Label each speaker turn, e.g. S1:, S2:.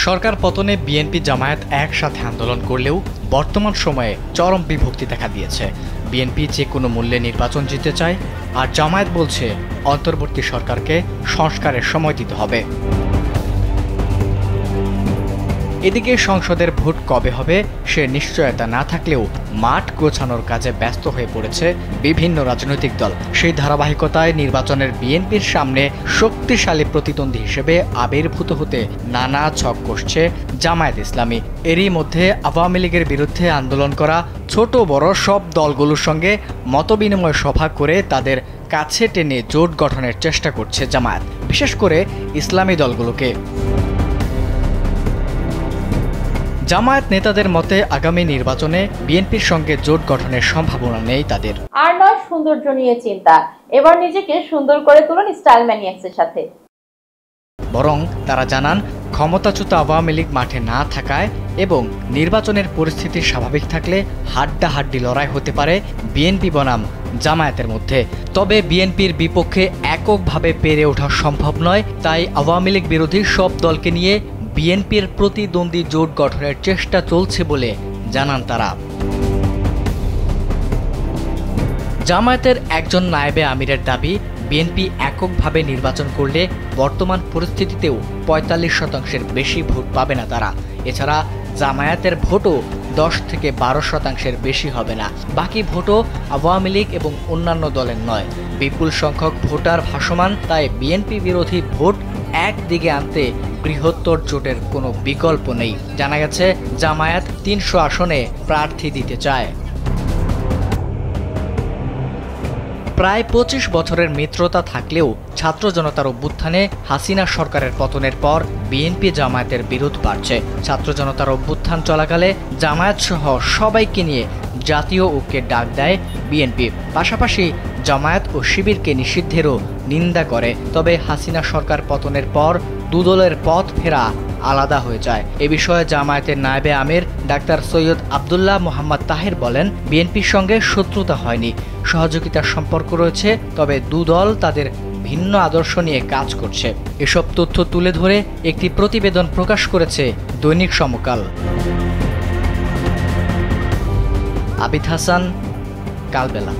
S1: সরকার পতনে বিএনপি জামায়াত একসাথে আন্দোলন করলেও বর্তমান সময়ে চরম বিভক্তি দেখা দিয়েছে। বিএনপি যে কোনো মূল্যে নির্বাচন জিততে চায়, আর জামায়াত বলছে অন্তর্বর্তী সরকারকে সংস্কারের সময় দিতে হবে। এদিকে সংসদের ভোট কবে হবে সে নিশ্চয়তা না থাকলেও মাঠ গোছানোর কাজে ব্যস্ত হয়ে পড়েছে বিভিন্ন রাজনৈতিক দল। সেই ধারাবাহিকতায় নির্বাচনের বিএনপির সামনে শক্তিশালী প্রতিদ্বন্দ্বী হিসেবে আবির্ভূত হতে নানা ছক কষছে জামায়াত ইসলামী। এরই মধ্যে আওয়ামী লীগের বিরুদ্ধে আন্দোলন করা ছোট বড় সব দলগুলোর সঙ্গে মতবিনিময় সভা করে তাদের কাছে টেনে জোট গঠনের চেষ্টা করছে জামায়াত, বিশেষ করে ইসলামী দলগুলোকে। জামায়াত নেতাদের মতে আগামী নির্বাচনে বিএনপির সঙ্গে জোট গঠনের সম্ভাবনা নেই তাদের।
S2: আর নয় সৌন্দর্য নিয়ে চিন্তা, এবার নিজেকে সুন্দর করে তুলুন স্টাইল ম্যানিয়াক্সের সাথে।
S1: বরং তারা জানান ক্ষমতাচ্যুত আওয়ামী লীগ মাঠে না থাকায় এবং নির্বাচনের পরিস্থিতি স্বাভাবিক থাকলে হাড্ডাহাড্ডি লড়াই হতে পারে বিএনপি বনাম জামায়াতের মধ্যে। তবে বিএনপির বিপক্ষে এককভাবে পেরে ওঠা সম্ভব নয়, তাই আওয়ামী লীগ বিরোধী সব দলকে নিয়ে বিএনপির প্রতিদ্বন্দ্বী জোট গঠনের চেষ্টা চলছে বলে জানান তারা। জামায়াতের একজন নায়েবে আমিরের দাবি, বিএনপি এককভাবে নির্বাচন করলে বর্তমান পরিস্থিতিতেও ৪৫% বেশি ভোট পাবে না তারা। এছাড়া জামায়াতের ভোটও ১০ থেকে ১২% বেশি হবে না। বাকি ভোটও আওয়ামী লীগ এবং অন্যান্য দলের নয়। বিপুল সংখ্যক ভোটার ভাসমান, তাই বিএনপি বিরোধী ভোট একদিকে আনতে বৃহত্তর জোটের কোনো বিকল্প নেই। জানা গেছে জামায়াত ৩০০ আসনে প্রার্থী দিতে চায়। প্রায় ২৫ বছরের মিত্রতা থাকলেও ছাত্র জনতার অভ্যুত্থানে হাসিনা সরকারের পতনের পর বিএনপি জামায়াতের বিরোধ বাড়ছে। ছাত্র জনতার অভ্যুত্থান চলাকালে জামায়াত সহ সবাইকে নিয়ে জাতীয় ঐক্যের ডাক দেয় বিএনপি। পাশাপাশি জামায়াত ও শিবিরকে নিষিদ্ধেরও নিন্দা করে। তবে হাসিনা সরকার পতনের পর দুদলের পথ ফেরা আলাদা হয়ে যায়। এ বিষয়ে জামায়াতের নায়েবে আমির ডাক্তার সৈয়দ আবদুল্লাহ মোহাম্মদ তাহের বলেন, বিএনপির সঙ্গে শত্রুতা হয়নি, সহযোগিতার সম্পর্ক রয়েছে। তবে দুদল তাদের ভিন্ন আদর্শ নিয়ে কাজ করছে। এসব তথ্য তুলে ধরে একটি প্রতিবেদন প্রকাশ করেছে দৈনিক সমকাল। আবিদ হাসান, কালবেলা।